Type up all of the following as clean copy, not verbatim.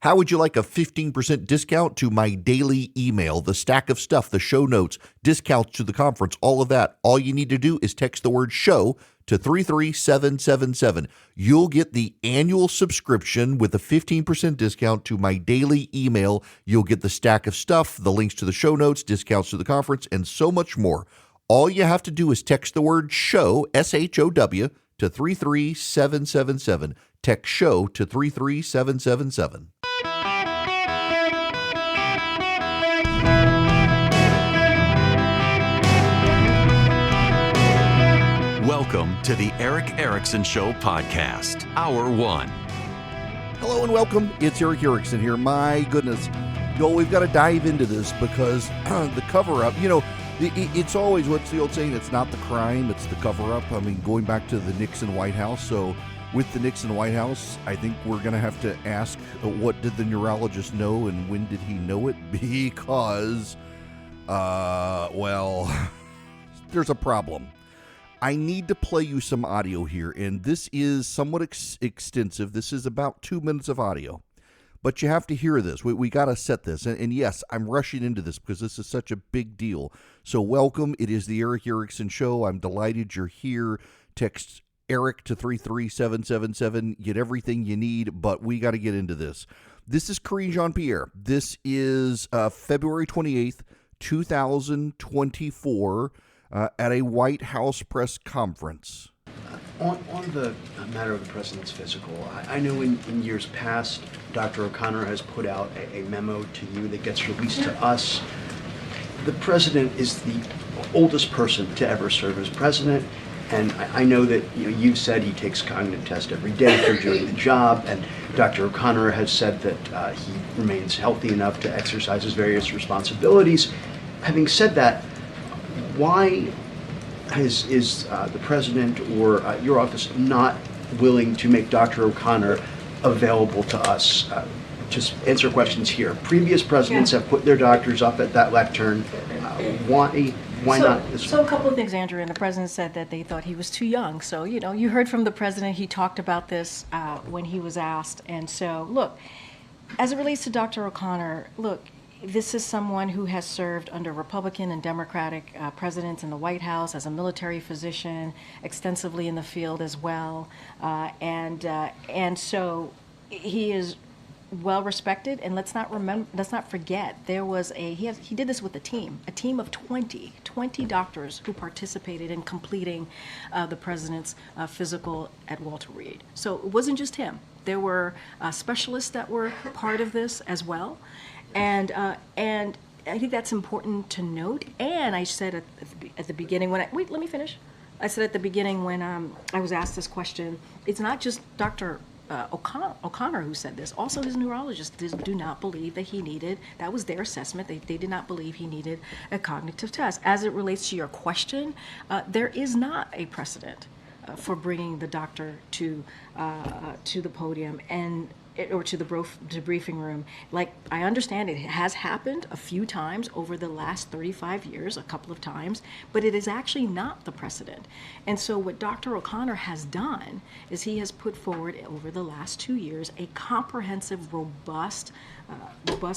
How would you like a 15% discount to my daily email, the stack of stuff, the show notes, discounts to the conference, all of that? All you need to do is text the word show to 33777. You'll get the annual subscription with a 15% discount to my daily email. You'll get the stack of stuff, the links to the show notes, discounts to the conference, and so much more. All you have to do is text the word show, SHOW, to 33777. Text show to 33777. Welcome to the Eric Erickson Show podcast, Hour 1. Hello and welcome. It's Eric Erickson here. My goodness. Y'all, we've got to dive into this because the cover-up, it's always, what's the old saying? It's not the crime, it's the cover-up. I mean, going back to the Nixon White House. So with the Nixon White House, I think we're going to have to ask, what did the neurologist know and when did he know it? Because, there's a problem. I need to play you some audio here, and this is somewhat extensive. This is about 2 minutes of audio, but you have to hear this. We got to set this, and yes, I'm rushing into this because this is such a big deal. So welcome. It is the Eric Erickson Show. I'm delighted you're here. Text Eric to 33777. Get everything you need, but we got to get into this. This is Karine Jean-Pierre. This is February 28th, 2024. At a White House press conference. On the matter of the president's physical, I know in years past, Dr. O'Connor has put out a memo to you that gets released to us. The president is the oldest person to ever serve as president, and I know that you've said he takes cognitive tests every day for doing the job, and Dr. O'Connor has said that he remains healthy enough to exercise his various responsibilities. Having said that, why is the president or your office not willing to make Dr. O'Connor available to us? Just answer questions here. Previous presidents have put their doctors up at that lectern. Why not this So a couple of things, Andrew, and the president said that they thought he was too young. So, you heard from the president, he talked about this when he was asked. And so, look, as it relates to Dr. O'Connor, this is someone who has served under Republican and Democratic presidents in the White House as a military physician, extensively in the field as well, and so he is well respected. And let's not forget he did this with a team of 20 doctors who participated in completing the president's physical at Walter Reed. So it wasn't just him. There were specialists that were part of this as well. And I think that's important to note. And I said at the beginning let me finish. I said at the beginning when I was asked this question, it's not just Dr. O'Connor who said this. Also, his neurologist do not believe that he needed, that was their assessment, they did not believe he needed a cognitive test. As it relates to your question, there is not a precedent for bringing the doctor to the podium or to the briefing room. Like, I understand it has happened a few times over the last 35 years, a couple of times, but it is actually not the precedent. And so what Dr. O'Connor has done is he has put forward over the last 2 years a comprehensive, robust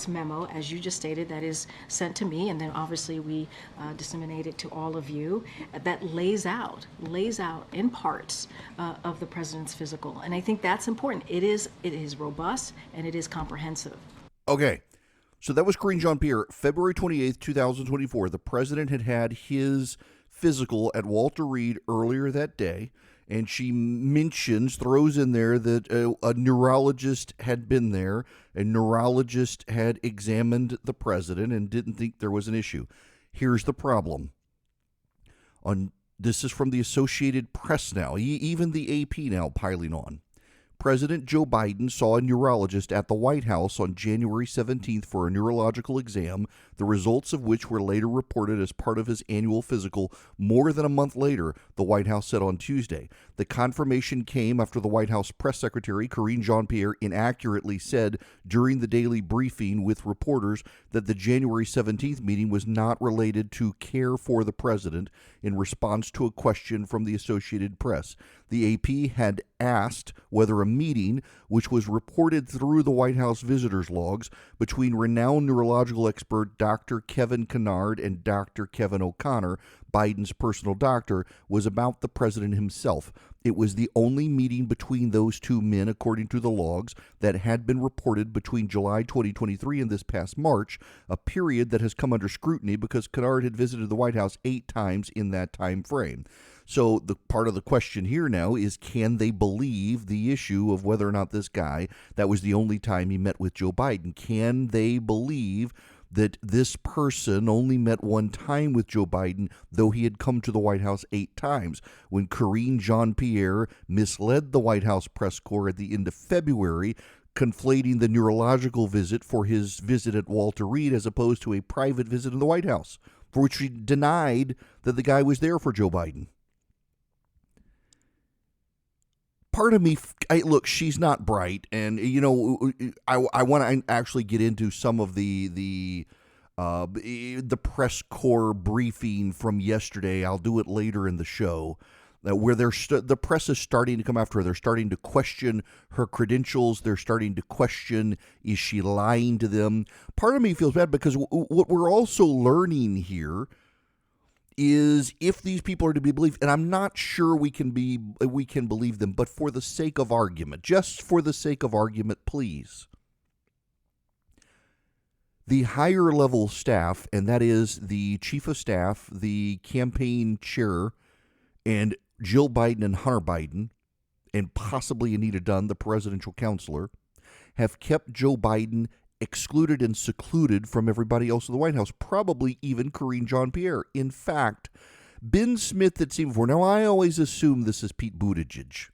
memo, as you just stated, that is sent to me, and then obviously we disseminate it to all of you, that lays out in parts of the president's physical. And I think that's important. It is robust and it is comprehensive. Okay, so that was Karine Jean-Pierre. February 28th, 2024, the president had his physical at Walter Reed earlier that day, and she throws in there that a neurologist had been there. A neurologist had examined the president and didn't think there was an issue. Here's the problem. This is from the Associated Press now, even the AP now piling on. President Joe Biden saw a neurologist at the White House on January 17th for a neurological exam, the results of which were later reported as part of his annual physical more than a month later, the White House said on Tuesday. The confirmation came after the White House press secretary, Karine Jean-Pierre, inaccurately said during the daily briefing with reporters that the January 17th meeting was not related to care for the president in response to a question from the Associated Press. The AP had asked whether a meeting, which was reported through the White House visitors logs between renowned neurological expert Dr. Kevin Kennard and Dr. Kevin O'Connor, Biden's personal doctor, was about the president himself. It was the only meeting between those two men, according to the logs, that had been reported between July 2023 and this past March, a period that has come under scrutiny because Kennard had visited the White House 8 times in that time frame. So the part of the question here now is, can they believe the issue of whether or not this guy, that was the only time he met with Joe Biden, can they believe that this person only met 1 time with Joe Biden, though he had come to the White House 8 times? When Karine Jean-Pierre misled the White House press corps at the end of February, conflating the neurological visit for his visit at Walter Reed as opposed to a private visit in the White House, for which she denied that the guy was there for Joe Biden. Part of me, look, she's not bright, and I want to actually get into some of the press corps briefing from yesterday. I'll do it later in the show, where the press is starting to come after her. They're starting to question her credentials. They're starting to question, is she lying to them? Part of me feels bad because what we're also learning here is, if these people are to be believed, and I'm not sure we can believe them, but for the sake of argument, just for the sake of argument, please. The higher level staff, and that is the chief of staff, the campaign chair, and Jill Biden and Hunter Biden, and possibly Anita Dunn, the presidential counselor, have kept Joe Biden excluded and secluded from everybody else in the White House, probably even Karine Jean-Pierre. In fact, Ben Smith at Semaphore, now I always assume this is Pete Buttigieg,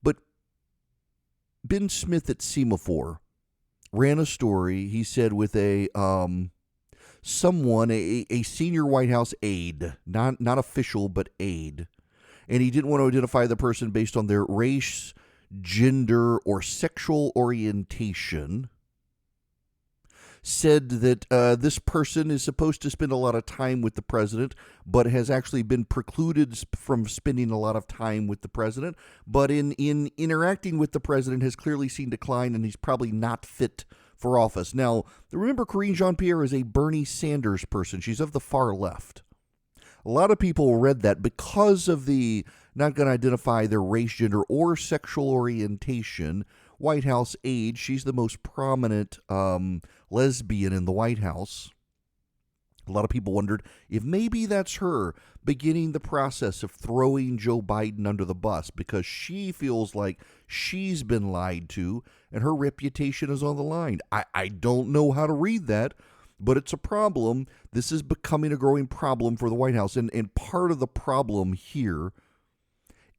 but Ben Smith at Semaphore ran a story, he said, with a senior White House aide, not official, but aide, and he didn't want to identify the person based on their race, gender, or sexual orientation, said that this person is supposed to spend a lot of time with the president, but has actually been precluded from spending a lot of time with the president, but in interacting with the president has clearly seen decline, and he's probably not fit for office. Now, remember, Karine Jean-Pierre is a Bernie Sanders person. She's of the far left. A lot of people read that because of the not going to identify their race, gender, or sexual orientation White House aide. She's the most prominent lesbian in the White House. A lot of people wondered if maybe that's her beginning the process of throwing Joe Biden under the bus because she feels like she's been lied to and her reputation is on the line. I don't know how to read that, but it's a problem. This is becoming a growing problem for the White House. And part of the problem here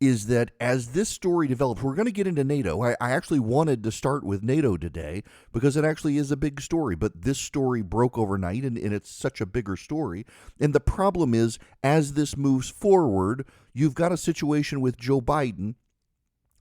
is that as this story develops, we're going to get into NATO. I actually wanted to start with NATO today because it actually is a big story, but this story broke overnight, and it's such a bigger story. And the problem is, as this moves forward, you've got a situation with Joe Biden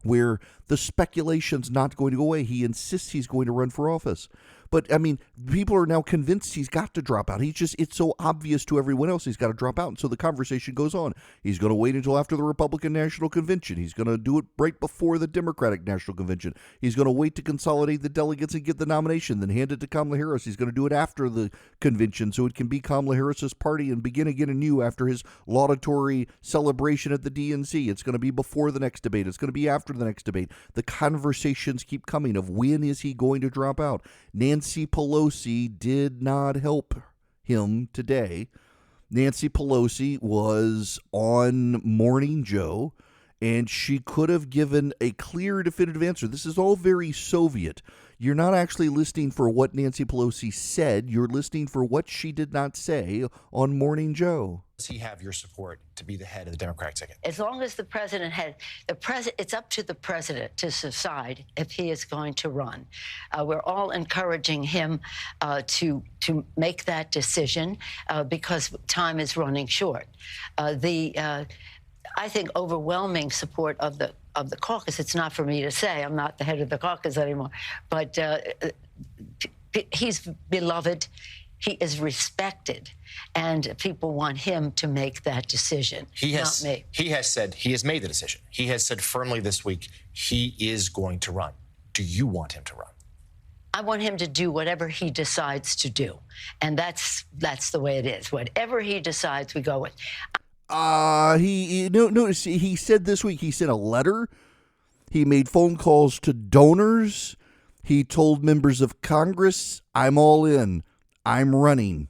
where the speculation's not going to go away. He insists he's going to run for office. But, I mean, people are now convinced he's got to drop out. It's so obvious to everyone else he's got to drop out. And so the conversation goes on. He's going to wait until after the Republican National Convention. He's going to do it right before the Democratic National Convention. He's going to wait to consolidate the delegates and get the nomination, then hand it to Kamala Harris. He's going to do it after the convention so it can be Kamala Harris's party and begin again anew after his laudatory celebration at the DNC. It's going to be before the next debate. It's going to be after the next debate. The conversations keep coming of when is he going to drop out. Nancy Pelosi did not help him today. Nancy Pelosi was on Morning Joe, and she could have given a clear, definitive answer. This is all very Soviet. You're not actually listening for what Nancy Pelosi said. You're listening for what she did not say on Morning Joe. Does he have your support to be the head of the Democratic ticket? As long as the president it's up to the president to decide if he is going to run. We're all encouraging him to make that decision because time is running short. I think overwhelming support of the caucus. It's not for me to say. I'm not the head of the caucus anymore, but he's beloved. He is respected, and people want him to make that decision, not me. He has said he has made the decision. He has said firmly this week he is going to run. Do you want him to run? I want him to do whatever he decides to do, and that's the way it is. Whatever he decides, we go with. Notice he said this week he sent a letter. He made phone calls to donors. He told members of Congress, "I'm all in. I'm running."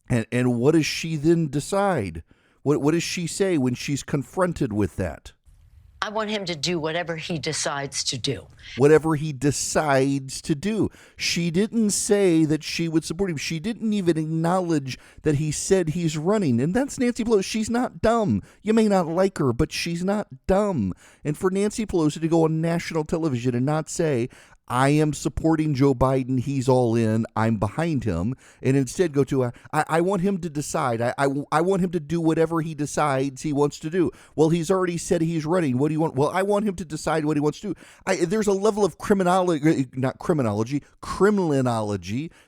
And what does she then decide? What does she say when she's confronted with that? I want him to do whatever he decides to do. Whatever he decides to do. She didn't say that she would support him. She didn't even acknowledge that he said he's running. And that's Nancy Pelosi. She's not dumb. You may not like her, but she's not dumb. And for Nancy Pelosi to go on national television and not say, "I am supporting Joe Biden. He's all in. I'm behind him." And instead go to, I want him to decide. I want him to do whatever he decides he wants to do. Well, he's already said he's running. What do you want? Well, I want him to decide what he wants to do. There's a level of criminology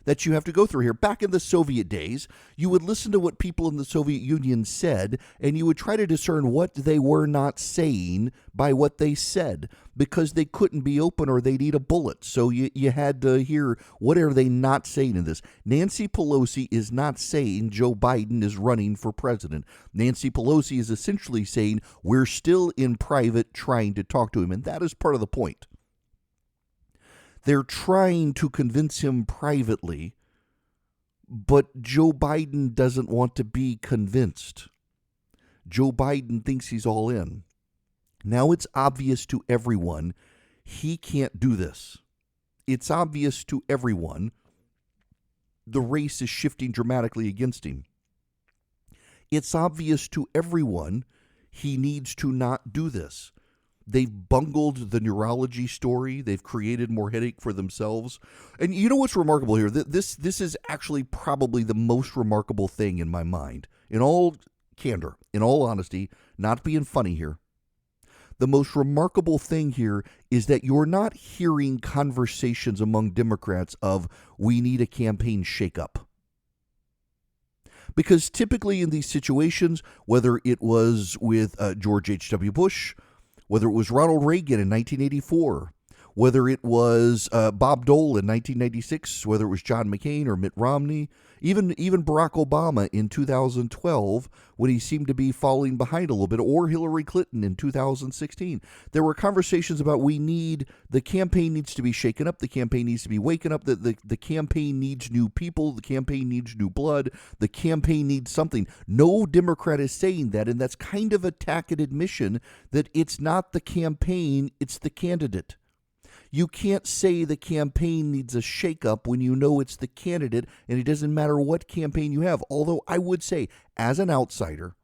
that you have to go through here. Back in the Soviet days, you would listen to what people in the Soviet Union said, and you would try to discern what they were not saying by what they said, because they couldn't be open or they'd eat a bullet. So you had to hear, what are they not saying in this? Nancy Pelosi is not saying Joe Biden is running for president. Nancy Pelosi is essentially saying we're still in private trying to talk to him, and that is part of the point. They're trying to convince him privately, but Joe Biden doesn't want to be convinced. Joe Biden thinks he's all in. Now it's obvious to everyone he can't do this. It's obvious to everyone the race is shifting dramatically against him. It's obvious to everyone he needs to not do this. They've bungled the neurology story. They've created more headache for themselves. And you know what's remarkable here? This is actually probably the most remarkable thing in my mind. In all candor, in all honesty, not being funny here. The most remarkable thing here is that you're not hearing conversations among Democrats of, we need a campaign shakeup. Because typically in these situations, whether it was with George H.W. Bush, whether it was Ronald Reagan in 1984, whether it was Bob Dole in 1996, whether it was John McCain or Mitt Romney, even Barack Obama in 2012, when he seemed to be falling behind a little bit, or Hillary Clinton in 2016. There were conversations about the campaign needs to be shaken up, the campaign needs to be waken up, the campaign needs new people, the campaign needs new blood, the campaign needs something. No Democrat is saying that, and that's kind of a tacit admission that it's not the campaign, it's the candidate. You can't say the campaign needs a shakeup when you know it's the candidate, and it doesn't matter what campaign you have. Although I would say, as an outsider,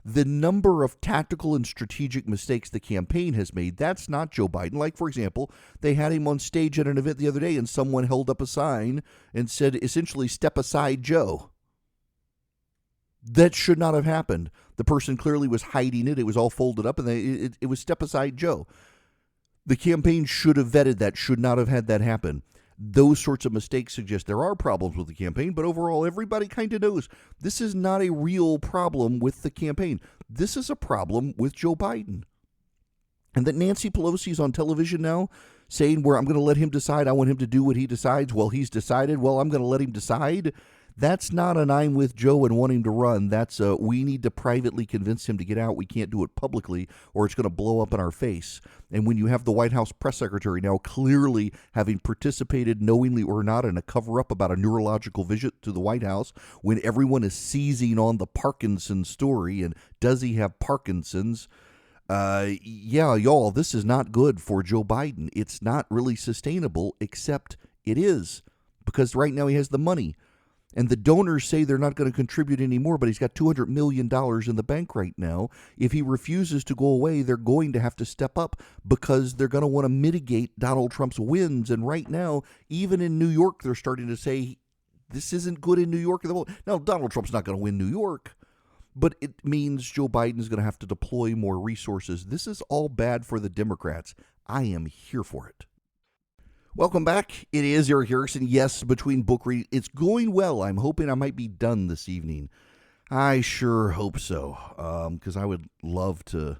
the number of tactical and strategic mistakes the campaign has made, that's not Joe Biden. Like, for example, they had him on stage at an event the other day, and someone held up a sign and said, essentially, "Step aside, Joe." That should not have happened. The person clearly was hiding it. It was all folded up, and it was "Step aside, Joe." The campaign should have vetted that, should not have had that happen. Those sorts of mistakes suggest there are problems with the campaign, but overall, everybody kind of knows this is not a real problem with the campaign. This is a problem with Joe Biden. And that Nancy Pelosi is on television now saying, I'm going to let him decide. I want him to do what he decides. Well, he's decided. Well, I'm going to let him decide. That's not an "I'm with Joe and want him to run." That's we need to privately convince him to get out. We can't do it publicly or it's going to blow up in our face. And when you have the White House press secretary now clearly having participated knowingly or not in a cover-up about a neurological visit to the White House, when everyone is seizing on the Parkinson's story and does he have Parkinson's, y'all, this is not good for Joe Biden. It's not really sustainable, except it is, because right now he has the money. And the donors say they're not going to contribute anymore, but he's got $200 million in the bank right now. If he refuses to go away, they're going to have to step up because they're going to want to mitigate Donald Trump's wins. And right now, even in New York, they're starting to say, this isn't good in New York. Now, Donald Trump's not going to win New York, but it means Joe Biden's going to have to deploy more resources. This is all bad for the Democrats. I am here for it. Welcome back. It is Eric Erickson. Yes, between book reading, it's going well. I'm hoping I might be done this evening. I sure hope so, because I would love to,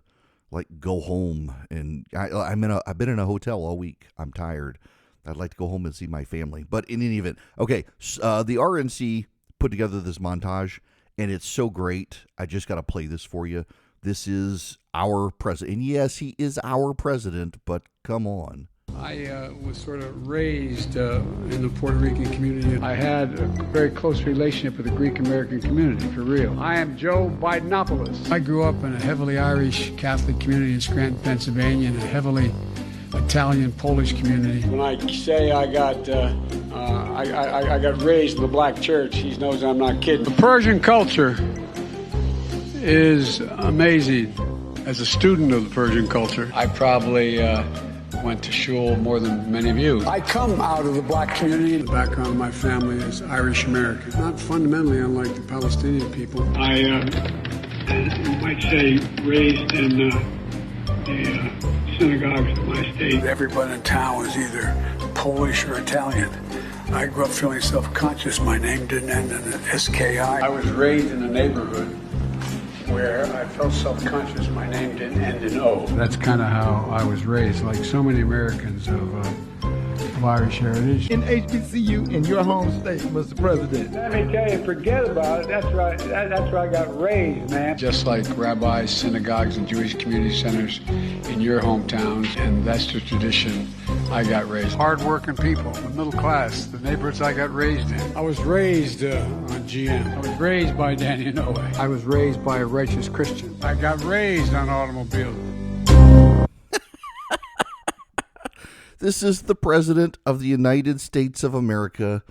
go home. And I've been in a hotel all week. I'm tired. I'd like to go home and see my family. But in any event, okay, the RNC put together this montage, and it's so great. I just got to play this for you. This is our president. And yes, he is our president, but come on. I was sort of raised in the Puerto Rican community. I had a very close relationship with the Greek American community, for real. I am Joe Bidenopoulos. I grew up in a heavily Irish Catholic community in Scranton, Pennsylvania, and a heavily Italian Polish community. When I say I got raised in the black church, he knows I'm not kidding. The Persian culture is amazing. As a student of the Persian culture, I probably went to shul more than many of you. I come out of the black community. The background of my family is Irish American, not fundamentally unlike the Palestinian people. I, you might say, raised in the synagogues of my state. Everybody in town was either Polish or Italian. I grew up feeling self-conscious. My name didn't end in an SKI. I was raised in a neighborhood where I felt self-conscious. My name didn't end in O. That's kind of how I was raised, like so many Americans of Irish heritage. In HBCU in your home state, Mr. President. Let me tell you, forget about it. That's right. That's where I got raised, man. Just like rabbis, synagogues, and Jewish community centers in your hometowns, and that's the tradition I got raised. Hard-working people, the middle class, the neighborhoods I got raised in. I was raised on GM. I was raised by Danny Inouye. I was raised by a righteous Christian. I got raised on automobiles. This is the President of the United States of America,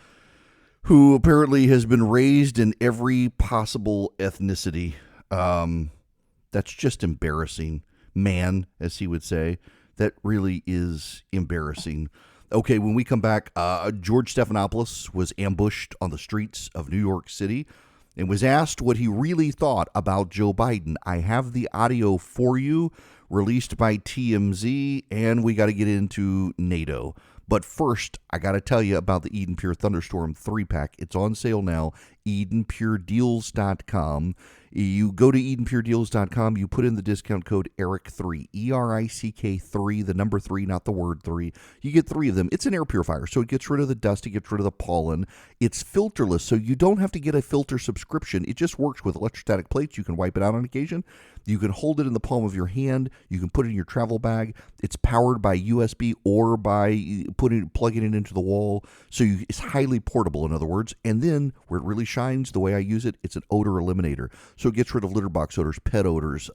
who apparently has been raised in every possible ethnicity. That's just embarrassing. Man, as he would say. That really is embarrassing. Okay, when we come back, George Stephanopoulos was ambushed on the streets of New York City and was asked what he really thought about Joe Biden. I have the audio for you, released by TMZ, and we got to get into NATO. But first, I got to tell you about the Eden Pure Thunderstorm 3-pack. It's on sale now, EdenPureDeals.com. You go to EdenPureDeals.com, you put in the discount code ERIC3, ERICK3, the number 3, not the word 3. You get 3 of them. It's an air purifier, so it gets rid of the dust, it gets rid of the pollen. It's filterless, so you don't have to get a filter subscription. It just works with electrostatic plates. You can wipe it out on occasion. You can hold it in the palm of your hand. You can put it in your travel bag. It's powered by USB or by plugging it into the wall. So it's highly portable, in other words. And then where it really shines, the way I use it, it's an odor eliminator. So it gets rid of litter box odors, pet odors,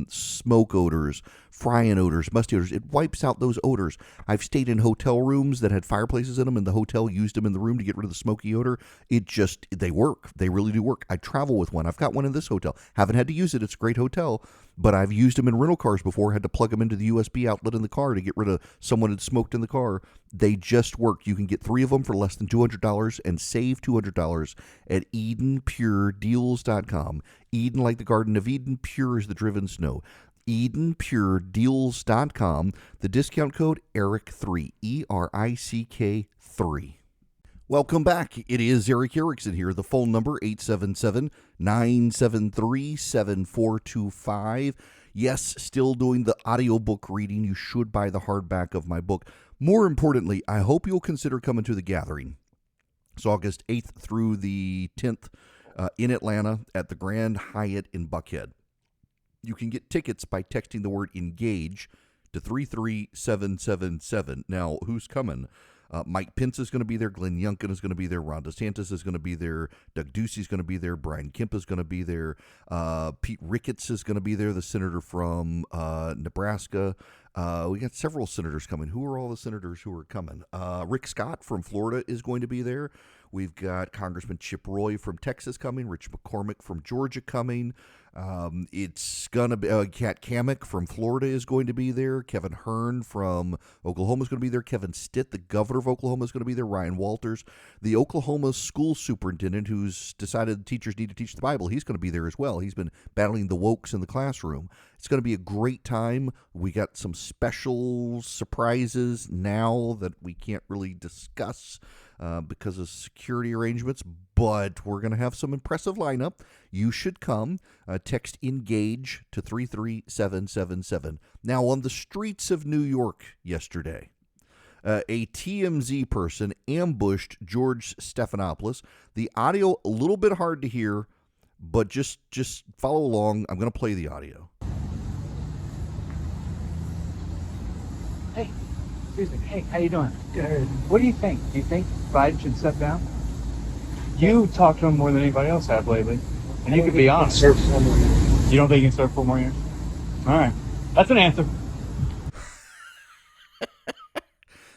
smoke odors, frying odors, musty odors. It wipes out those odors. I've stayed in hotel rooms that had fireplaces in them, and the hotel used them in the room to get rid of the smoky odor. They work. They really do work. I travel with one. I've got one in this hotel. Haven't had to use it. It's a great hotel. But I've used them in rental cars before. Had to plug them into the USB outlet in the car to get rid of someone had smoked in the car. They just work. You can get 3 of them for less than $200 and save $200 at EdenPureDeals.com. Eden like the Garden of Eden, pure as the driven snow. EdenPureDeals.com. The discount code ERIC3, ERICK3. Welcome back. It is Eric Erickson here. The phone number, 877-973-7425. Yes, still doing the audiobook reading. You should buy the hardback of my book. More importantly, I hope you'll consider coming to the gathering. It's August 8th through the 10th in Atlanta at the Grand Hyatt in Buckhead. You can get tickets by texting the word ENGAGE to 33777. Now, who's coming? Mike Pence is going to be there. Glenn Youngkin is going to be there. Ron DeSantis is going to be there. Doug Ducey is going to be there. Brian Kemp is going to be there. Pete Ricketts is going to be there, the senator from Nebraska. We got several senators coming. Who are all the senators who are coming? Rick Scott from Florida is going to be there. We've got Congressman Chip Roy from Texas coming. Rich McCormick from Georgia coming. It's going to be Kat Kammack from Florida is going to be there. Kevin Hearn from Oklahoma is going to be there. Kevin Stitt, the governor of Oklahoma, is going to be there. Ryan Walters, the Oklahoma school superintendent who's decided teachers need to teach the Bible, he's going to be there as well. He's been battling the wokes in the classroom. It's going to be a great time. We got some special surprises now that we can't really discuss because of security arrangements, but we're going to have some impressive lineup. You should come. Text ENGAGE to 33777. Now, on the streets of New York yesterday, a TMZ person ambushed George Stephanopoulos. The audio, a little bit hard to hear, but just follow along. I'm going to play the audio. Hey, excuse me. Hey, how you doing? What do you think? Do you think Biden should step down? You talked to him more than anybody else have lately, and you could be honest. You don't think he can serve 4 more years? All right, that's an answer.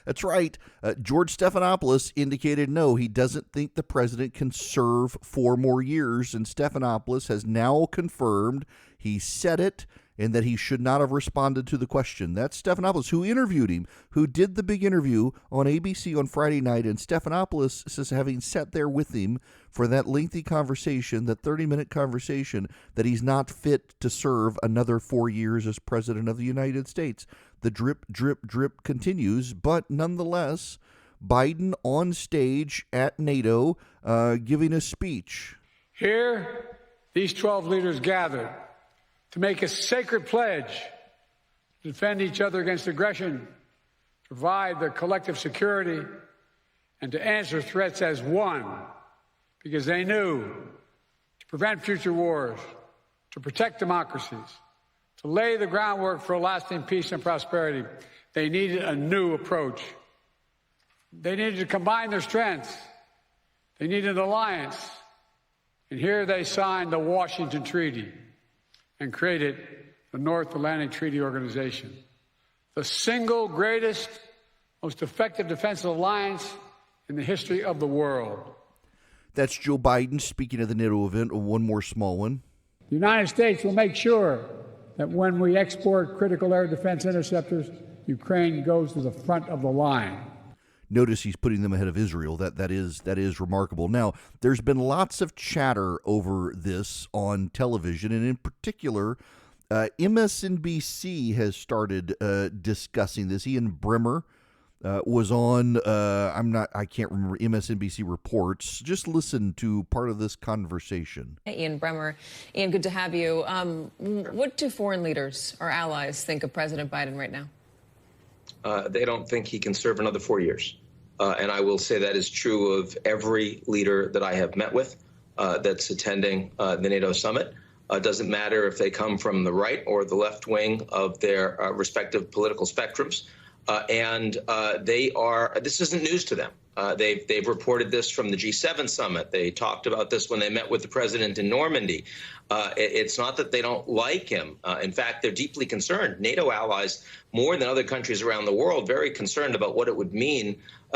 That's right. George Stephanopoulos indicated no, he doesn't think the president can serve 4 more years, and Stephanopoulos has now confirmed he said it and that he should not have responded to the question. That's Stephanopoulos, who interviewed him, who did the big interview on ABC on Friday night, and Stephanopoulos says, having sat there with him for that lengthy conversation, that 30-minute conversation, that he's not fit to serve another 4 years as president of the United States. The drip, drip, drip continues, but nonetheless, Biden on stage at NATO giving a speech. Here, these 12 leaders gathered to make a sacred pledge to defend each other against aggression, provide their collective security, and to answer threats as one, because they knew to prevent future wars, to protect democracies, to lay the groundwork for lasting peace and prosperity, they needed a new approach. They needed to combine their strengths. They needed an alliance. And here they signed the Washington Treaty and created the North Atlantic Treaty Organization, the single greatest, most effective defensive alliance in the history of the world. That's Joe Biden speaking at the NATO event. One more small one. The United States will make sure that when we export critical air defense interceptors, Ukraine goes to the front of the line. Notice he's putting them ahead of Israel. That is remarkable. Now, there's been lots of chatter over this on television, and in particular, MSNBC has started discussing this. Ian Bremmer was on. I can't remember, MSNBC Reports. Just listen to part of this conversation. Hey, Ian Bremmer. Ian, good to have you. What do foreign leaders or allies think of President Biden right now? They don't think he can serve another 4 years. And I will say that is true of every leader that I have met with that's attending the NATO summit. Doesn't matter if they come from the right or the left wing of their respective political spectrums. This isn't news to them. They've reported this from the G7 summit. They talked about this when they met with the president in Normandy. It's not that they don't like him. In fact, they're deeply concerned. NATO allies, more than other countries around the world, very concerned about what it would mean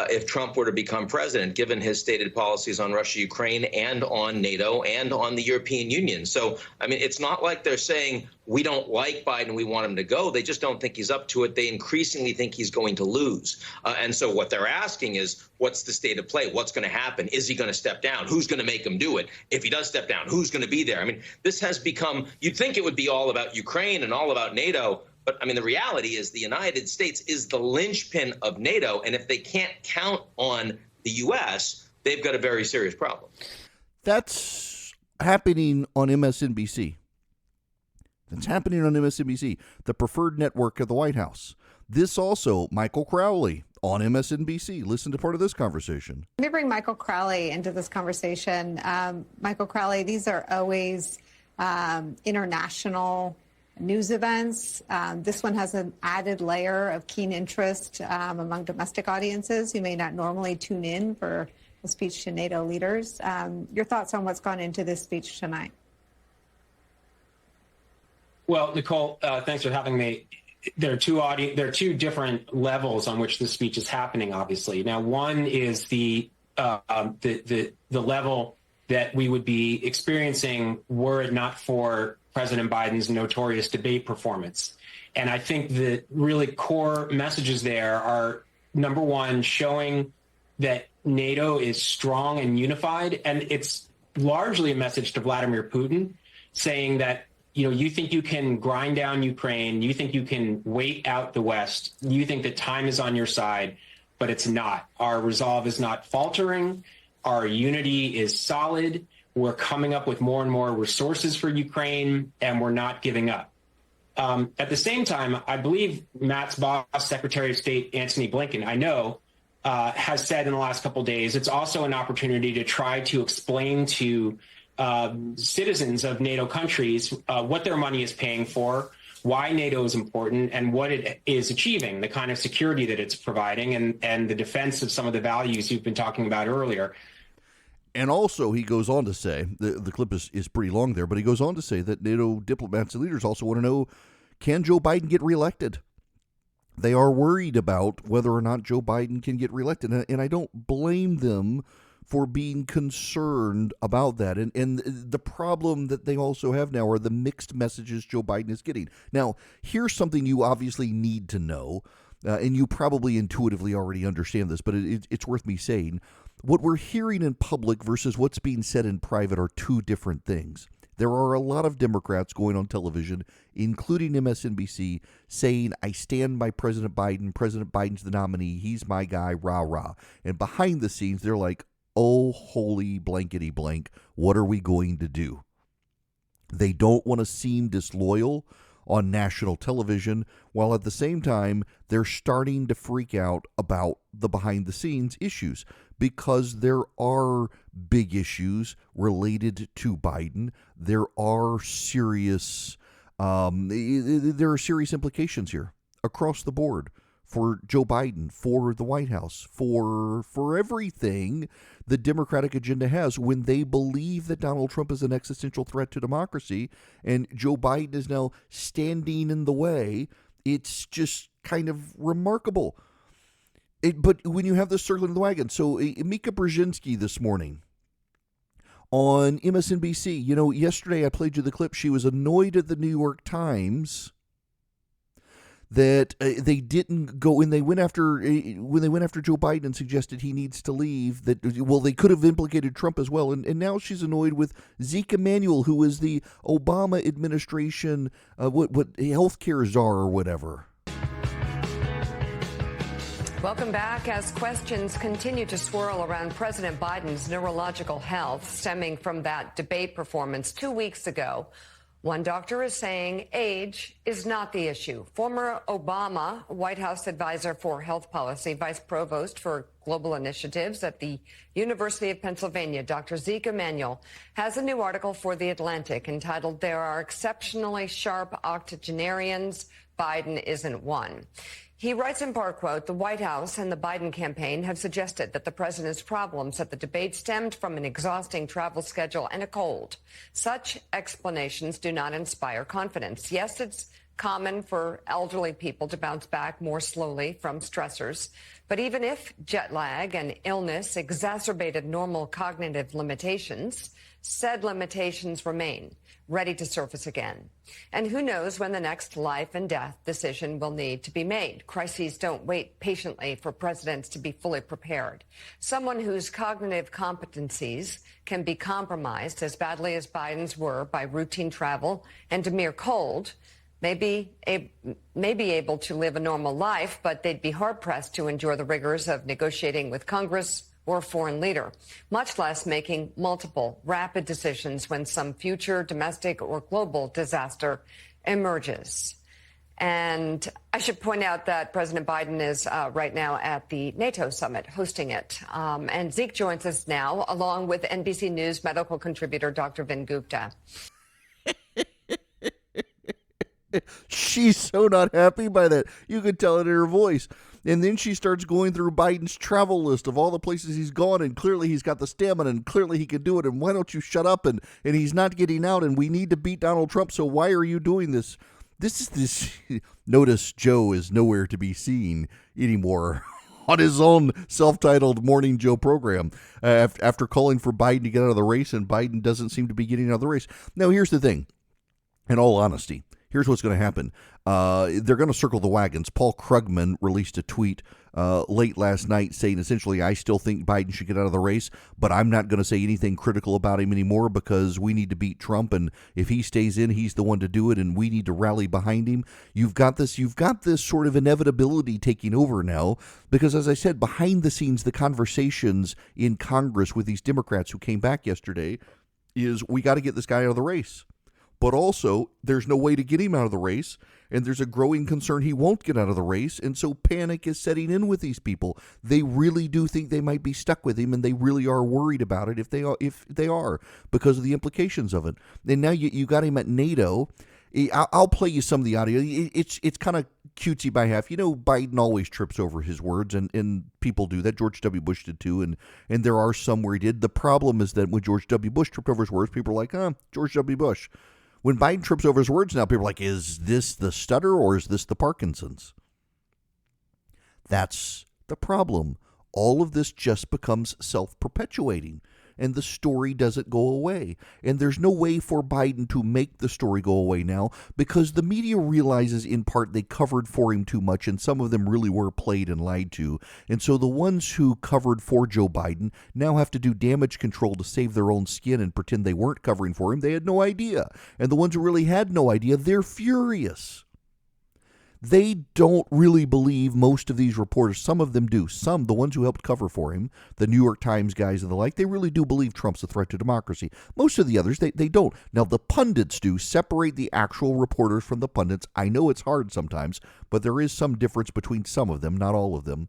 if Trump were to become president, given his stated policies on Russia, Ukraine, and on NATO, and on the European Union. So, I mean, it's not like they're saying, we don't like Biden, we want him to go. They just don't think he's up to it. They increasingly think he's going to lose. And so what they're asking is, what's the state of play? What's going to happen? Is he going to step down? Who's going to make him do it? If he does step down, who's going to be there? I mean, this has become, you'd think it would be all about Ukraine and all about NATO. But, I mean, the reality is the United States is the linchpin of NATO. And if they can't count on the U.S., they've got a very serious problem. That's happening on MSNBC. That's happening on MSNBC, the preferred network of the White House. This also, Michael Crowley on MSNBC. Listen to part of this conversation. Let me bring Michael Crowley into this conversation. Michael Crowley, these are always international news events. This one has an added layer of keen interest among domestic audiences who may not normally tune in for a speech to NATO leaders. Your thoughts on what's gone into this speech tonight? Well, Nicole, thanks for having me. There are two different levels on which this speech is happening, obviously. Now, one is the level that we would be experiencing were it not for President Biden's notorious debate performance. And I think the really core messages there are, number one, showing that NATO is strong and unified. And it's largely a message to Vladimir Putin saying that you think you can grind down Ukraine, you think you can wait out the West, you think that time is on your side, but it's not. Our resolve is not faltering. Our unity is solid. We're coming up with more and more resources for Ukraine, and we're not giving up. At the same time, I believe Matt's boss, Secretary of State Antony Blinken, has said in the last couple of days, it's also an opportunity to try to explain to citizens of NATO countries what their money is paying for, why NATO is important, and what it is achieving, the kind of security that it's providing, and the defense of some of the values you've been talking about earlier. And also, he goes on to say, the clip is pretty long there, but he goes on to say that NATO diplomats and leaders also want to know, can Joe Biden get reelected? They are worried about whether or not Joe Biden can get reelected. And I don't blame them for being concerned about that. And the problem that they also have now are the mixed messages Joe Biden is getting. Now, here's something you obviously need to know, and you probably intuitively already understand this, but it's worth me saying. What we're hearing in public versus what's being said in private are two different things. There are a lot of Democrats going on television, including MSNBC, saying, I stand by President Biden. President Biden's the nominee. He's my guy, rah, rah. And behind the scenes, they're like, oh, holy blankety blank, what are we going to do? They don't want to seem disloyal on national television, while at the same time, they're starting to freak out about the behind-the-scenes issues, because there are big issues related to Biden. There are serious implications here across the board for Joe Biden, for the White House, for everything the Democratic agenda has when they believe that Donald Trump is an existential threat to democracy and Joe Biden is now standing in the way. It's just kind of remarkable. But when you have this circling the wagon, so Mika Brzezinski this morning on MSNBC, yesterday I played you the clip. She was annoyed at the New York Times that they didn't go when they went after Joe Biden and suggested he needs to leave. That they could have implicated Trump as well, and now she's annoyed with Zeke Emanuel, who is the Obama administration what healthcare czar or whatever. Welcome back. As questions continue to swirl around President Biden's neurological health stemming from that debate performance 2 weeks ago, one doctor is saying age is not the issue. Former Obama White House advisor for health policy, vice provost for global initiatives at the University of Pennsylvania, Dr. Zeke Emanuel, has a new article for The Atlantic entitled, "There Are Exceptionally Sharp Octogenarians. Biden Isn't One." He writes in part, quote, "The White House and the Biden campaign have suggested that the president's problems at the debate stemmed from an exhausting travel schedule and a cold. Such explanations do not inspire confidence. Yes, it's common for elderly people to bounce back more slowly from stressors. But even if jet lag and illness exacerbated normal cognitive limitations, said limitations remain, ready to surface again. And who knows when the next life and death decision will need to be made. Crises don't wait patiently for presidents to be fully prepared. Someone whose cognitive competencies can be compromised as badly as Biden's were by routine travel and a mere cold may be able to live a normal life, but they'd be hard-pressed to endure the rigors of negotiating with Congress or a foreign leader, much less making multiple rapid decisions when some future domestic or global disaster emerges." And I should point out that President Biden is right now at the NATO summit hosting it. And Zeke joins us now, along with NBC News medical contributor Dr. Vin Gupta. She's so not happy by that. You could tell it in her voice. And then she starts going through Biden's travel list of all the places he's gone, and clearly he's got the stamina, and clearly he could do it, and why don't you shut up, and he's not getting out, and we need to beat Donald Trump, so why are you doing this? Notice Joe is nowhere to be seen anymore on his own self-titled Morning Joe program after calling for Biden to get out of the race, and Biden doesn't seem to be getting out of the race. Now, here's the thing. In all honesty, here's what's going to happen. They're going to circle the wagons. Paul Krugman released a tweet late last night saying essentially, I still think Biden should get out of the race, but I'm not going to say anything critical about him anymore because we need to beat Trump, and if he stays in, he's the one to do it, and we need to rally behind him. You've got this sort of inevitability taking over now because, as I said, behind the scenes, the conversations in Congress with these Democrats who came back yesterday is we got to get this guy out of the race. But also, there's no way to get him out of the race, and there's a growing concern he won't get out of the race, and so panic is setting in with these people. They really do think they might be stuck with him, and they really are worried about it if they are because of the implications of it. And now you got him at NATO. I'll play you some of the audio. It's kind of cutesy by half. You know, Biden always trips over his words, and people do that. George W. Bush did too, and there are some where he did. The problem is that when George W. Bush tripped over his words, people are like, George W. Bush. When Biden trips over his words now, people are like, is this the stutter or is this the Parkinson's? That's the problem. All of this just becomes self-perpetuating, and the story doesn't go away. And there's no way for Biden to make the story go away now because the media realizes in part they covered for him too much, and some of them really were played and lied to. And so the ones who covered for Joe Biden now have to do damage control to save their own skin and pretend they weren't covering for him. They had no idea. And the ones who really had no idea, they're furious. They don't really believe most of these reporters. Some of them do. Some, the ones who helped cover for him, the New York Times guys and the like, they really do believe Trump's a threat to democracy. Most of the others, they don't. Now, the pundits do. Separate the actual reporters from the pundits. I know it's hard sometimes, but there is some difference between some of them, not all of them.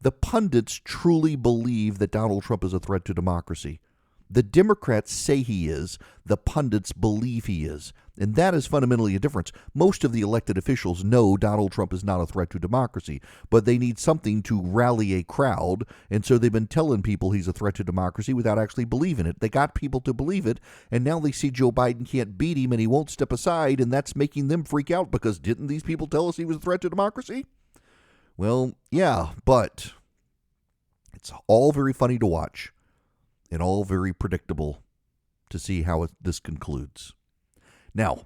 The pundits truly believe that Donald Trump is a threat to democracy. The Democrats say he is. The pundits believe he is. And that is fundamentally a difference. Most of the elected officials know Donald Trump is not a threat to democracy, but they need something to rally a crowd. And so they've been telling people he's a threat to democracy without actually believing it. They got people to believe it. And now they see Joe Biden can't beat him and he won't step aside. And that's making them freak out because didn't these people tell us he was a threat to democracy? Well, yeah, but it's all very funny to watch. And all very predictable to see how this concludes. Now,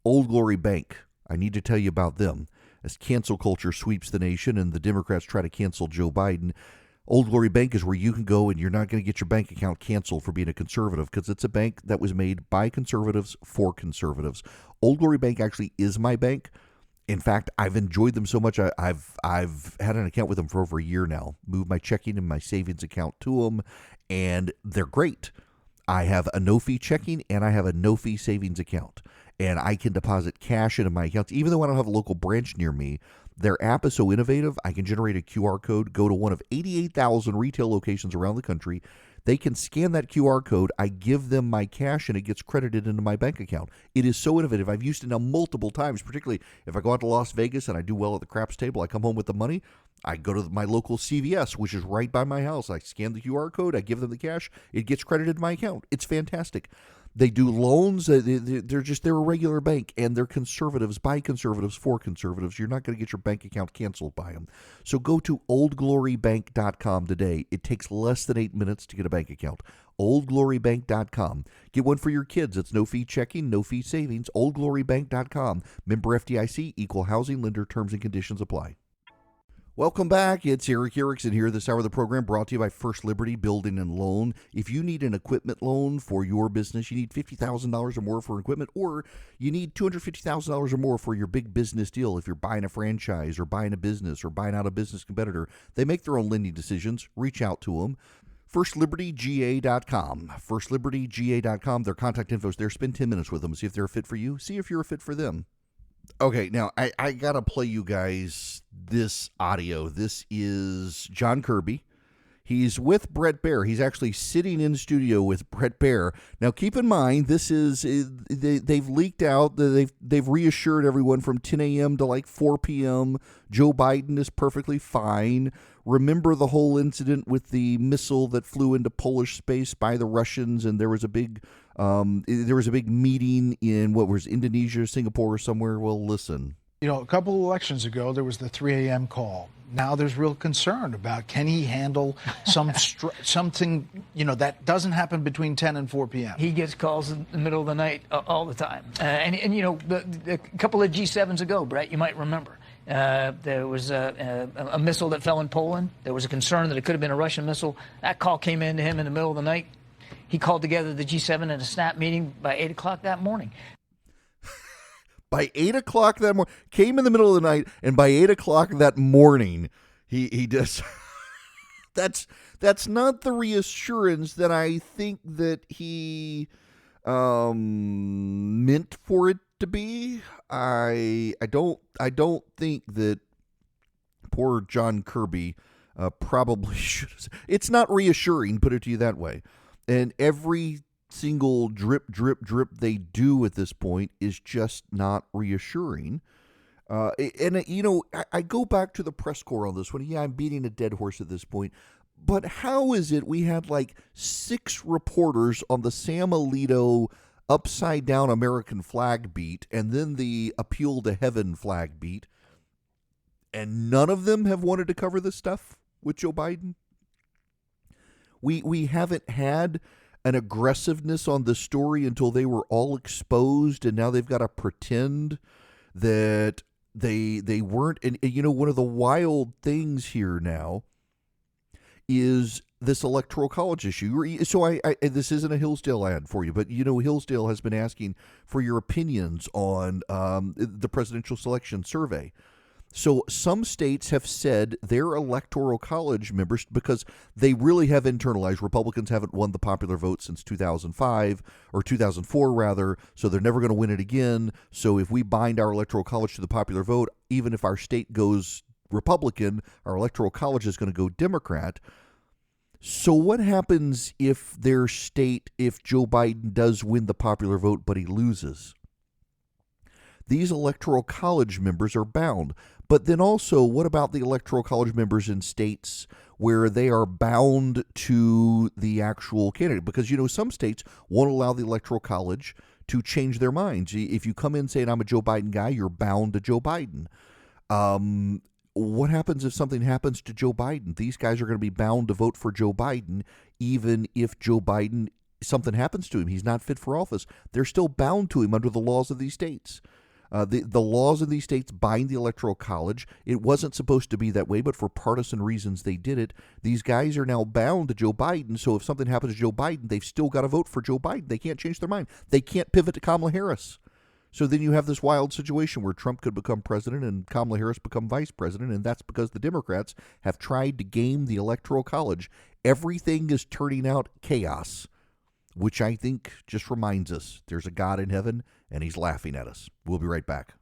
Old Glory Bank, I need to tell you about them. As cancel culture sweeps the nation and the Democrats try to cancel Joe Biden, Old Glory Bank is where you can go and you're not going to get your bank account canceled for being a conservative because it's a bank that was made by conservatives for conservatives. Old Glory Bank actually is my bank. In fact, I've enjoyed them so much. I've had an account with them for over a year now. Moved my checking and my savings account to them, and they're great. I have a no-fee checking and I have a no-fee savings account, and I can deposit cash into my accounts. Even though I don't have a local branch near me, their app is so innovative. I can generate a QR code, go to one of 88,000 retail locations around the country. They can scan that QR code. I give them my cash, and it gets credited into my bank account. It is so innovative. I've used it now multiple times, particularly if I go out to Las Vegas and I do well at the craps table. I come home with the money. I go to my local CVS, which is right by my house. I scan the QR code. I give them the cash. It gets credited to my account. It's fantastic. They do loans. They're a regular bank, and they're conservatives by conservatives for conservatives. You're not going to get your bank account canceled by them. So go to oldglorybank.com today. It takes less than 8 minutes to get a bank account. oldglorybank.com. Get one for your kids. It's no fee checking, no fee savings. oldglorybank.com. Member FDIC, equal housing lender. Terms and conditions apply. Welcome back. It's Eric Erickson here. This hour of the program brought to you by First Liberty Building and Loan. If you need an equipment loan for your business, you need $50,000 or more for equipment, or you need $250,000 or more for your big business deal. If you're buying a franchise or buying a business or buying out a business competitor, they make their own lending decisions. Reach out to them. FirstLibertyGA.com. FirstLibertyGA.com. Their contact info is there. Spend 10 minutes with them. See if they're a fit for you. See if you're a fit for them. Okay, now I got to play you guys this audio. This is John Kirby. He's with Bret Baier. He's actually sitting in studio with Bret Baier. Now, keep in mind, this is they've leaked out. They've reassured everyone from 10 a.m. to like 4 p.m. Joe Biden is perfectly fine. Remember the whole incident with the missile that flew into Polish space by the Russians, and there was a big meeting in what was Indonesia, Singapore, or somewhere. Well, listen. You know, a couple of elections ago, there was the 3 a.m. call. Now there's real concern about can he handle something, you know, that doesn't happen between 10 and 4 p.m. He gets calls in the middle of the night all the time. And you know, a couple of G7s ago, Brett, you might remember, There was a missile that fell in Poland. There was a concern that it could have been a Russian missile. That call came in to him in the middle of the night. He called together the G7 in a snap meeting by 8 o'clock that morning. By 8 o'clock that morning, came in the middle of the night, and by 8 o'clock that morning, he does. That's not the reassurance that I think that he meant for it to be. I don't think that poor John Kirby probably should. It's not reassuring, put it to you that way. And every single drip they do at this point is just not reassuring. I go back to the press corps on this one. Yeah, I'm beating a dead horse at this point. But how is it we had like 6 reporters on the Sam Alito upside down American flag beat and then the appeal to heaven flag beat, and none of them have wanted to cover this stuff with Joe Biden? We haven't had an aggressiveness on the story until they were all exposed, and now they've got to pretend that they weren't. And one of the wild things here now is this electoral college issue. So I this isn't a Hillsdale ad for you, but Hillsdale has been asking for your opinions on the presidential selection survey. So some states have said their electoral college members, because they really have internalized, Republicans haven't won the popular vote since 2005 or 2004 rather, so they're never going to win it again. So if we bind our electoral college to the popular vote, even if our state goes Republican, our electoral college is going to go Democrat. So what happens if their state, if Joe Biden does win the popular vote but he loses? These electoral college members are bound. But then also, what about the electoral college members in states where they are bound to the actual candidate? Because, some states won't allow the electoral college to change their minds. If you come in saying, I'm a Joe Biden guy, you're bound to Joe Biden. What happens if something happens to Joe Biden? These guys are going to be bound to vote for Joe Biden, even if Joe Biden, something happens to him. He's not fit for office. They're still bound to him under the laws of these states. The laws of these states bind the electoral college. It wasn't supposed to be that way, but for partisan reasons they did it. These guys are now bound to Joe Biden, so if something happens to Joe Biden, they've still got to vote for Joe Biden. They can't change their mind. They can't pivot to Kamala Harris. So then you have this wild situation where Trump could become president and Kamala Harris become vice president, and that's because the Democrats have tried to game the electoral college. Everything is turning out chaos, which I think just reminds us there's a God in heaven, and he's laughing at us. We'll be right back.